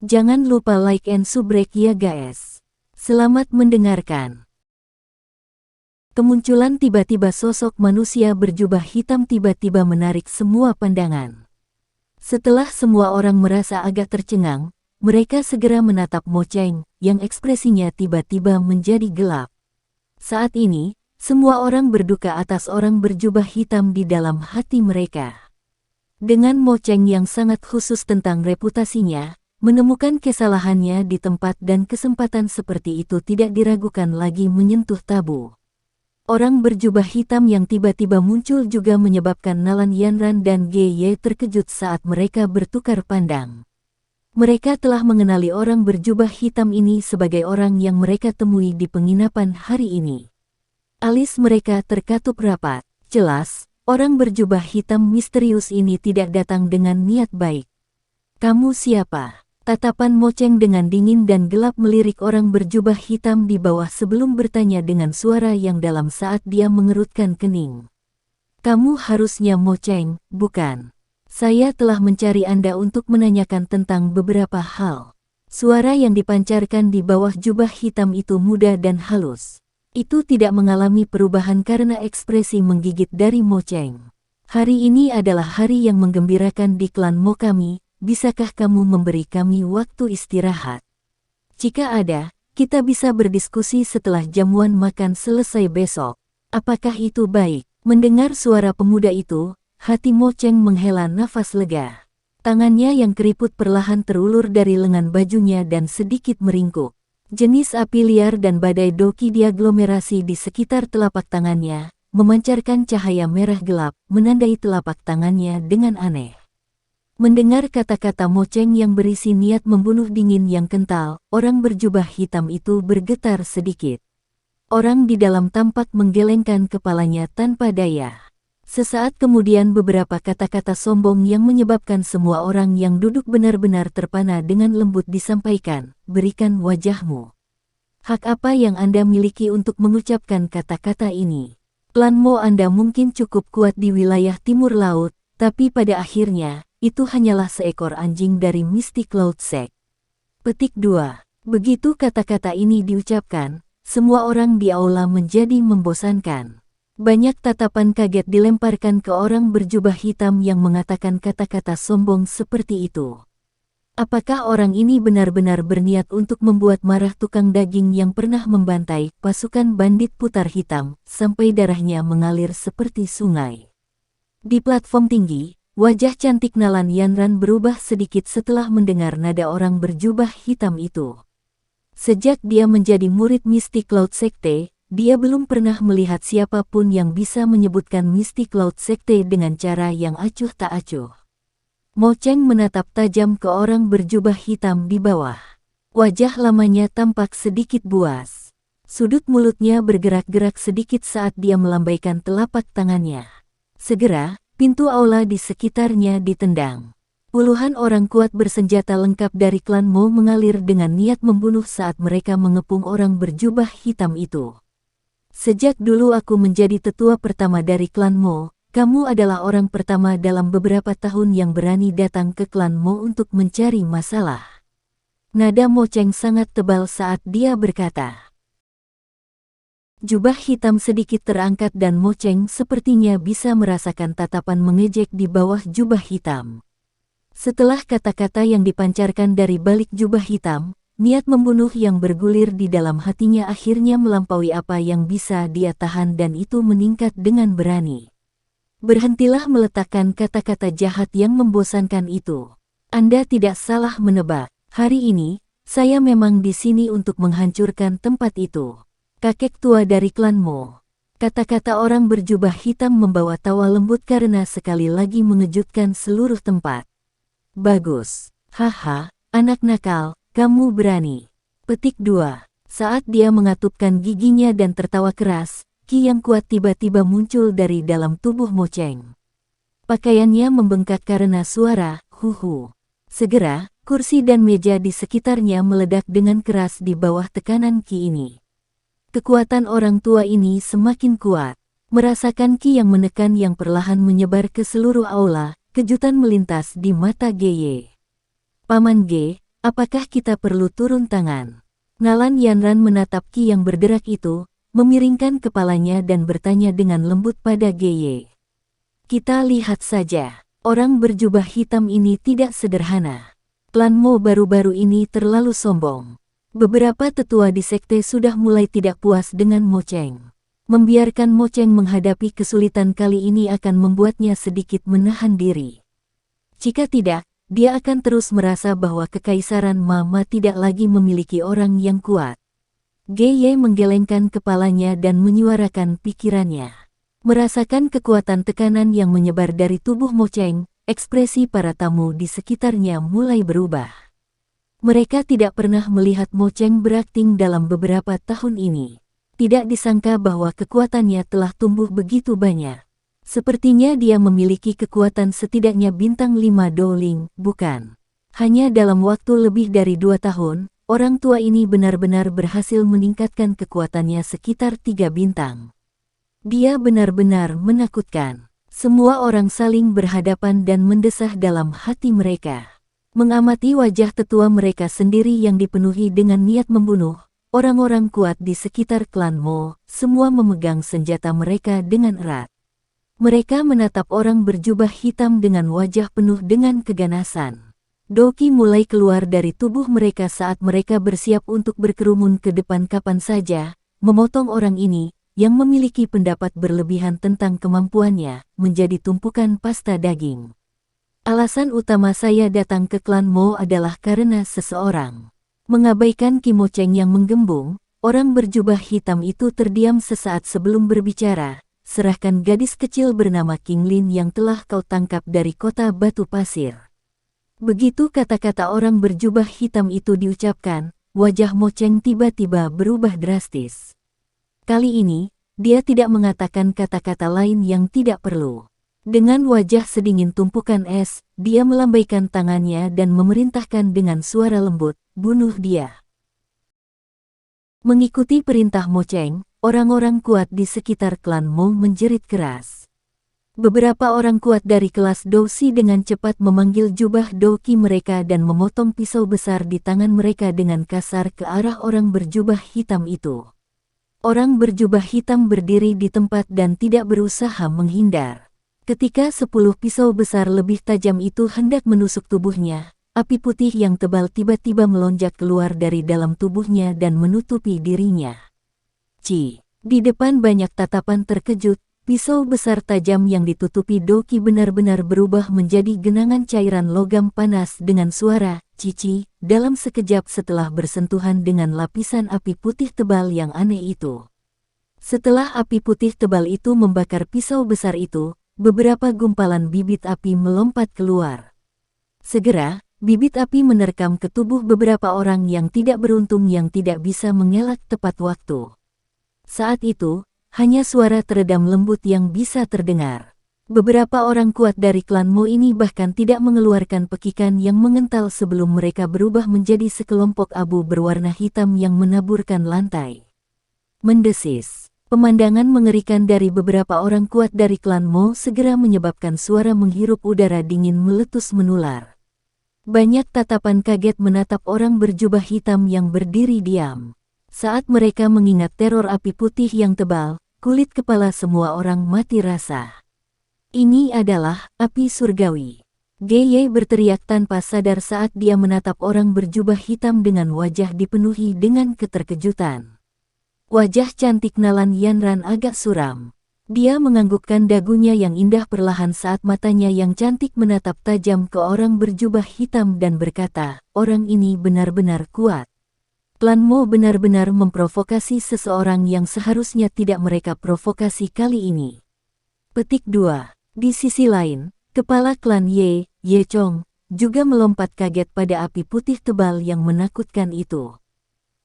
Jangan lupa like and subrek ya guys. Selamat mendengarkan. Kemunculan tiba-tiba sosok manusia berjubah hitam tiba-tiba menarik semua pandangan. Setelah semua orang merasa agak tercengang, mereka segera menatap Mo Cheng yang ekspresinya tiba-tiba menjadi gelap. Saat ini, semua orang berduka atas orang berjubah hitam di dalam hati mereka. Dengan Mo Cheng yang sangat khusus tentang reputasinya, menemukan kesalahannya di tempat dan kesempatan seperti itu tidak diragukan lagi menyentuh tabu. Orang berjubah hitam yang tiba-tiba muncul juga menyebabkan Nalan Yanran dan Gye terkejut saat mereka bertukar pandang. Mereka telah mengenali orang berjubah hitam ini sebagai orang yang mereka temui di penginapan hari ini. Alis mereka terkatup rapat. Jelas, orang berjubah hitam misterius ini tidak datang dengan niat baik. "Kamu siapa?" Tatapan Mo Cheng dengan dingin dan gelap melirik orang berjubah hitam di bawah sebelum bertanya dengan suara yang dalam saat dia mengerutkan kening. "Kamu harusnya Mo Cheng, bukan? Saya telah mencari Anda untuk menanyakan tentang beberapa hal." Suara yang dipancarkan di bawah jubah hitam itu muda dan halus. Itu tidak mengalami perubahan karena ekspresi menggigit dari Mo Cheng. "Hari ini adalah hari yang menggembirakan di klan Mo kami. Bisakah kamu memberi kami waktu istirahat? Jika ada, kita bisa berdiskusi setelah jamuan makan selesai besok. Apakah itu baik?" Mendengar suara pemuda itu, hati Mo Cheng menghela nafas lega. Tangannya yang keriput perlahan terulur dari lengan bajunya dan sedikit meringkuk. Jenis api liar dan badai doki diaglomerasi di sekitar telapak tangannya, memancarkan cahaya merah gelap, menandai telapak tangannya dengan aneh. Mendengar kata-kata Mo Cheng yang berisi niat membunuh dingin yang kental, orang berjubah hitam itu bergetar sedikit. Orang di dalam tampak menggelengkan kepalanya tanpa daya. Sesaat kemudian beberapa kata-kata sombong yang menyebabkan semua orang yang duduk benar-benar terpana dengan lembut disampaikan, "Berikan wajahmu. Hak apa yang Anda miliki untuk mengucapkan kata-kata ini? Klan Mo Anda mungkin cukup kuat di wilayah timur laut, tapi pada akhirnya, itu hanyalah seekor anjing dari Mystic Cloud Sect." Petik 2. Begitu kata-kata ini diucapkan, semua orang di aula menjadi membosankan. Banyak tatapan kaget dilemparkan ke orang berjubah hitam yang mengatakan kata-kata sombong seperti itu. Apakah orang ini benar-benar berniat untuk membuat marah tukang daging yang pernah membantai pasukan bandit putar hitam sampai darahnya mengalir seperti sungai? Di platform tinggi, wajah cantik Nalan Yanran berubah sedikit setelah mendengar nada orang berjubah hitam itu. Sejak dia menjadi murid Mystic Cloud Sekte, dia belum pernah melihat siapapun yang bisa menyebutkan Mystic Cloud Sekte dengan cara yang acuh tak acuh. Mo Cheng menatap tajam ke orang berjubah hitam di bawah. Wajah lamanya tampak sedikit buas. Sudut mulutnya bergerak-gerak sedikit saat dia melambaikan telapak tangannya. Segera, pintu aula di sekitarnya ditendang. Puluhan orang kuat bersenjata lengkap dari klan Mo mengalir dengan niat membunuh saat mereka mengepung orang berjubah hitam itu. "Sejak dulu aku menjadi tetua pertama dari klan Mo, kamu adalah orang pertama dalam beberapa tahun yang berani datang ke klan Mo untuk mencari masalah." Nada Mo Cheng sangat tebal saat dia berkata. Jubah hitam sedikit terangkat dan Mo Cheng sepertinya bisa merasakan tatapan mengejek di bawah jubah hitam. Setelah kata-kata yang dipancarkan dari balik jubah hitam, niat membunuh yang bergulir di dalam hatinya akhirnya melampaui apa yang bisa dia tahan dan itu meningkat dengan berani. "Berhentilah meletakkan kata-kata jahat yang membosankan itu. Anda tidak salah menebak. Hari ini, saya memang di sini untuk menghancurkan tempat itu." Kakek tua dari klan Mo. Kata-kata orang berjubah hitam membawa tawa lembut karena sekali lagi mengejutkan seluruh tempat. "Bagus. Haha, anak nakal, kamu berani." Petik 2. Saat dia mengatupkan giginya dan tertawa keras, ki yang kuat tiba-tiba muncul dari dalam tubuh Mo Cheng. Pakaiannya membengkak karena suara, "Huhu." Segera, kursi dan meja di sekitarnya meledak dengan keras di bawah tekanan ki ini. Kekuatan orang tua ini semakin kuat. Merasakan ki yang menekan yang perlahan menyebar ke seluruh aula, kejutan melintas di mata Gye. "Paman Ge, Apakah kita perlu turun tangan? Nalan Yanran menatap Qi yang bergerak itu, memiringkan kepalanya dan bertanya dengan lembut pada Gye. Kita lihat saja, orang berjubah hitam ini tidak sederhana. Klan Mo baru-baru ini terlalu sombong. Beberapa tetua di sekte sudah mulai tidak puas dengan Mo Cheng. Membiarkan Mo Cheng menghadapi kesulitan kali ini akan membuatnya sedikit menahan diri. Jika tidak, dia akan terus merasa bahwa kekaisaran Mama tidak lagi memiliki orang yang kuat. Gye menggelengkan kepalanya dan menyuarakan pikirannya. Merasakan kekuatan tekanan yang menyebar dari tubuh Mo Cheng, ekspresi para tamu di sekitarnya mulai berubah. Mereka tidak pernah melihat Mo Cheng berakting dalam beberapa tahun ini. Tidak disangka bahwa kekuatannya telah tumbuh begitu banyak. Sepertinya dia memiliki kekuatan setidaknya bintang 5 Dowling, bukan? Hanya dalam waktu lebih dari 2 tahun, orang tua ini benar-benar berhasil meningkatkan kekuatannya sekitar 3 bintang. Dia benar-benar menakutkan. Semua orang saling berhadapan dan mendesah dalam hati mereka. Mengamati wajah tetua mereka sendiri yang dipenuhi dengan niat membunuh, orang-orang kuat di sekitar klan Mo, semua memegang senjata mereka dengan erat. Mereka menatap orang berjubah hitam dengan wajah penuh dengan keganasan. Doki mulai keluar dari tubuh mereka saat mereka bersiap untuk berkerumun ke depan kapan saja, memotong orang ini, yang memiliki pendapat berlebihan tentang kemampuannya, menjadi tumpukan pasta daging. Alasan utama saya datang ke klan Mo adalah karena seseorang. Mengabaikan Ki Mo Cheng yang menggembung, orang berjubah hitam itu terdiam sesaat sebelum berbicara. Serahkan gadis kecil bernama King Lin yang telah kau tangkap dari kota Batu Pasir. Begitu kata-kata orang berjubah hitam itu diucapkan, wajah Mo Cheng tiba-tiba berubah drastis. Kali ini, dia tidak mengatakan kata-kata lain yang tidak perlu. Dengan wajah sedingin tumpukan es, dia melambaikan tangannya dan memerintahkan dengan suara lembut, bunuh dia. Mengikuti perintah Mo Cheng, orang-orang kuat di sekitar klan Mo menjerit keras. Beberapa orang kuat dari kelas Dousi dengan cepat memanggil jubah Doki mereka dan memotong pisau besar di tangan mereka dengan kasar ke arah orang berjubah hitam itu. Orang berjubah hitam berdiri di tempat dan tidak berusaha menghindar. Ketika 10 pisau besar lebih tajam itu hendak menusuk tubuhnya, api putih yang tebal tiba-tiba melonjak keluar dari dalam tubuhnya dan menutupi dirinya. Di depan banyak tatapan terkejut, pisau besar tajam yang ditutupi Doki benar-benar berubah menjadi genangan cairan logam panas dengan suara cici dalam sekejap setelah bersentuhan dengan lapisan api putih tebal yang aneh itu. Setelah api putih tebal itu membakar pisau besar itu, beberapa gumpalan bibit api melompat keluar. Segera, bibit api menerkam ke tubuh beberapa orang yang tidak beruntung yang tidak bisa mengelak tepat waktu. Saat itu, hanya suara teredam lembut yang bisa terdengar. Beberapa orang kuat dari klan Mo ini bahkan tidak mengeluarkan pekikan yang mengental sebelum mereka berubah menjadi sekelompok abu berwarna hitam yang menaburkan lantai. Mendesis. Pemandangan mengerikan dari beberapa orang kuat dari klan Mo segera menyebabkan suara menghirup udara dingin meletus menular. Banyak tatapan kaget menatap orang berjubah hitam yang berdiri diam. Saat mereka mengingat teror api putih yang tebal, kulit kepala semua orang mati rasa. Ini adalah api surgawi. Gye berteriak tanpa sadar saat dia menatap orang berjubah hitam dengan wajah dipenuhi dengan keterkejutan. Wajah cantik Nalan Yanran agak suram. Dia menganggukkan dagunya yang indah perlahan saat matanya yang cantik menatap tajam ke orang berjubah hitam dan berkata, orang ini benar-benar kuat. Klan Mo benar-benar memprovokasi seseorang yang seharusnya tidak mereka provokasi kali ini. Petik 2. Di sisi lain, kepala klan Ye Chong, juga melompat kaget pada api putih tebal yang menakutkan itu.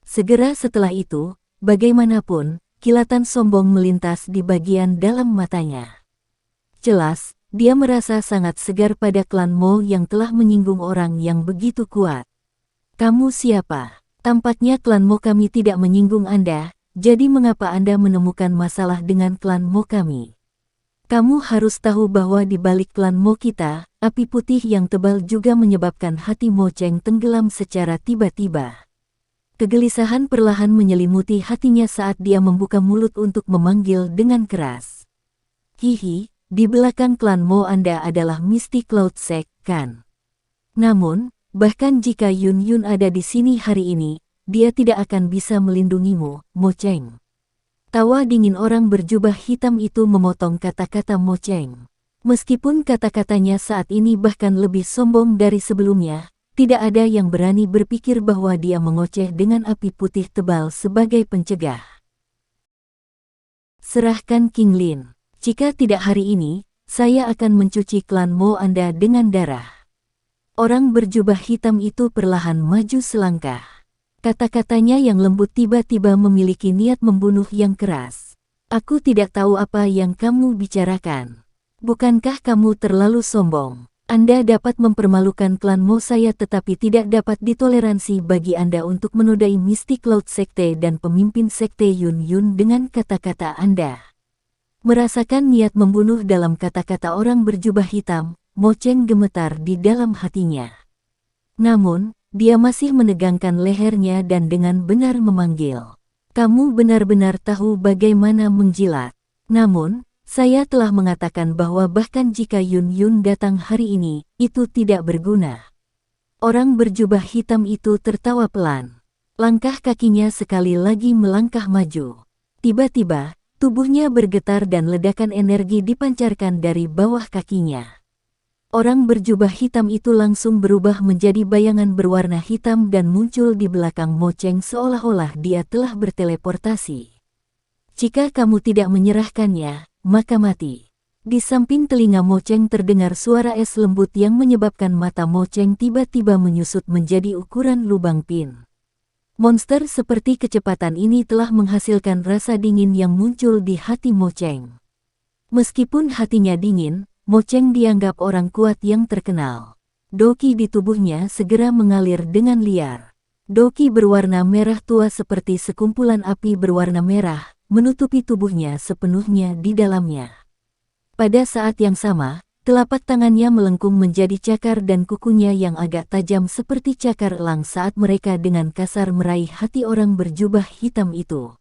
Segera setelah itu, bagaimanapun, kilatan sombong melintas di bagian dalam matanya. Jelas, dia merasa sangat segar pada klan Mo yang telah menyinggung orang yang begitu kuat. Kamu siapa? Tampaknya klan Mo kami tidak menyinggung Anda, jadi mengapa Anda menemukan masalah dengan klan Mo kami? Kamu harus tahu bahwa di balik klan Mo kita, api putih yang tebal juga menyebabkan hati Mo Cheng tenggelam secara tiba-tiba. Kegelisahan perlahan menyelimuti hatinya saat dia membuka mulut untuk memanggil dengan keras. Hihi, di belakang klan Mo Anda adalah Misty Cloud Sect, kan? Namun, bahkan jika Yun Yun ada di sini hari ini, dia tidak akan bisa melindungimu, Mo Cheng. Tawa dingin orang berjubah hitam itu memotong kata-kata Mo Cheng. Meskipun kata-katanya saat ini bahkan lebih sombong dari sebelumnya, tidak ada yang berani berpikir bahwa dia mengoceh dengan api putih tebal sebagai pencegah. Serahkan King Lin. Jika tidak hari ini, saya akan mencuci klan Mo Anda dengan darah. Orang berjubah hitam itu perlahan maju selangkah. Kata-katanya yang lembut tiba-tiba memiliki niat membunuh yang keras. Aku tidak tahu apa yang kamu bicarakan. Bukankah kamu terlalu sombong? Anda dapat mempermalukan klan Mo saya tetapi tidak dapat ditoleransi bagi Anda untuk menodai Misty Cloud Sekte dan pemimpin Sekte Yun Yun dengan kata-kata Anda. Merasakan niat membunuh dalam kata-kata orang berjubah hitam, Mo Cheng gemetar di dalam hatinya. Namun, dia masih menegangkan lehernya dan dengan benar memanggil. Kamu benar-benar tahu bagaimana menjilat. Namun, saya telah mengatakan bahwa bahkan jika Yun Yun datang hari ini, itu tidak berguna. Orang berjubah hitam itu tertawa pelan. Langkah kakinya sekali lagi melangkah maju. Tiba-tiba, tubuhnya bergetar dan ledakan energi dipancarkan dari bawah kakinya. Orang berjubah hitam itu langsung berubah menjadi bayangan berwarna hitam dan muncul di belakang Mo Cheng seolah-olah dia telah berteleportasi. Jika kamu tidak menyerahkannya, maka mati. Di samping telinga Mo Cheng terdengar suara es lembut yang menyebabkan mata Mo Cheng tiba-tiba menyusut menjadi ukuran lubang pin. Monster seperti kecepatan ini telah menghasilkan rasa dingin yang muncul di hati Mo Cheng. Meskipun hatinya dingin, Mo Cheng dianggap orang kuat yang terkenal. Doki di tubuhnya segera mengalir dengan liar. Doki berwarna merah tua seperti sekumpulan api berwarna merah, menutupi tubuhnya sepenuhnya di dalamnya. Pada saat yang sama, telapak tangannya melengkung menjadi cakar dan kukunya yang agak tajam seperti cakar elang saat mereka dengan kasar meraih hati orang berjubah hitam itu.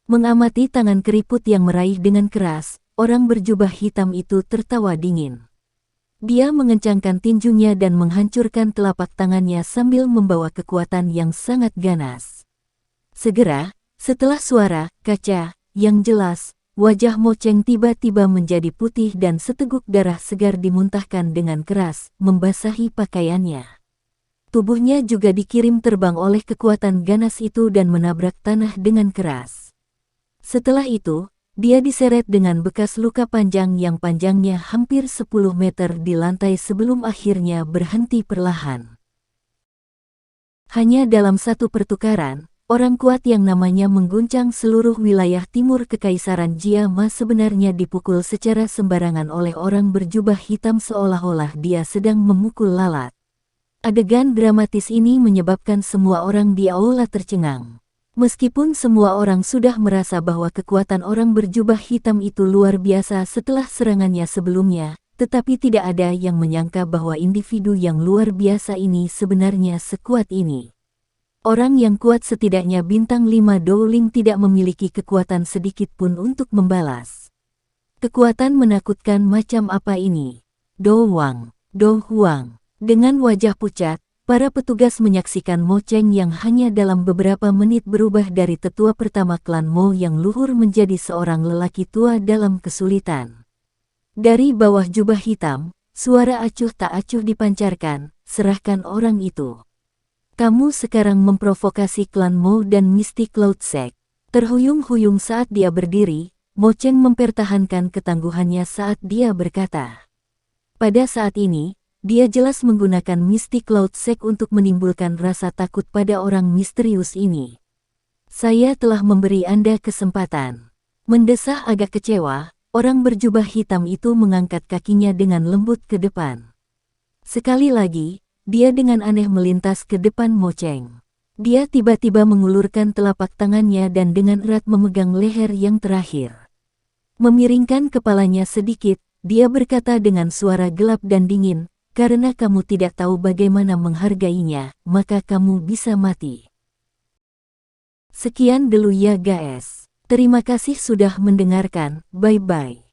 Mengamati tangan keriput yang meraih dengan keras, orang berjubah hitam itu tertawa dingin. Dia mengencangkan tinjunya dan menghancurkan telapak tangannya sambil membawa kekuatan yang sangat ganas. Segera, setelah suara kaca yang jelas, wajah Mo Cheng tiba-tiba menjadi putih dan seteguk darah segar dimuntahkan dengan keras, membasahi pakaiannya. Tubuhnya juga dikirim terbang oleh kekuatan ganas itu dan menabrak tanah dengan keras. Setelah itu, dia diseret dengan bekas luka panjang yang panjangnya hampir 10 meter di lantai sebelum akhirnya berhenti perlahan. Hanya dalam satu pertukaran, orang kuat yang namanya mengguncang seluruh wilayah timur Kekaisaran Jiama sebenarnya dipukul secara sembarangan oleh orang berjubah hitam seolah-olah dia sedang memukul lalat. Adegan dramatis ini menyebabkan semua orang di aula tercengang. Meskipun semua orang sudah merasa bahwa kekuatan orang berjubah hitam itu luar biasa setelah serangannya sebelumnya, tetapi tidak ada yang menyangka bahwa individu yang luar biasa ini sebenarnya sekuat ini. Orang yang kuat setidaknya bintang 5 Dowling tidak memiliki kekuatan sedikit pun untuk membalas. Kekuatan menakutkan macam apa ini? Do Huang. Dengan wajah pucat, para petugas menyaksikan Mo Cheng yang hanya dalam beberapa menit berubah dari tetua pertama klan Mo yang luhur menjadi seorang lelaki tua dalam kesulitan. Dari bawah jubah hitam, suara acuh tak acuh dipancarkan, serahkan orang itu. Kamu sekarang memprovokasi klan Mo dan Misty Cloud Sect. Terhuyung-huyung saat dia berdiri, Mo Cheng mempertahankan ketangguhannya saat dia berkata. Pada saat ini, dia jelas menggunakan Misty Cloud Sect untuk menimbulkan rasa takut pada orang misterius ini. Saya telah memberi Anda kesempatan. Mendesah agak kecewa, orang berjubah hitam itu mengangkat kakinya dengan lembut ke depan. Sekali lagi, dia dengan aneh melintas ke depan Mo Cheng. Dia tiba-tiba mengulurkan telapak tangannya dan dengan erat memegang leher yang terakhir. Memiringkan kepalanya sedikit, dia berkata dengan suara gelap dan dingin, "Karena kamu tidak tahu bagaimana menghargainya, maka kamu bisa mati." Sekian dulu ya guys. Terima kasih sudah mendengarkan, bye-bye.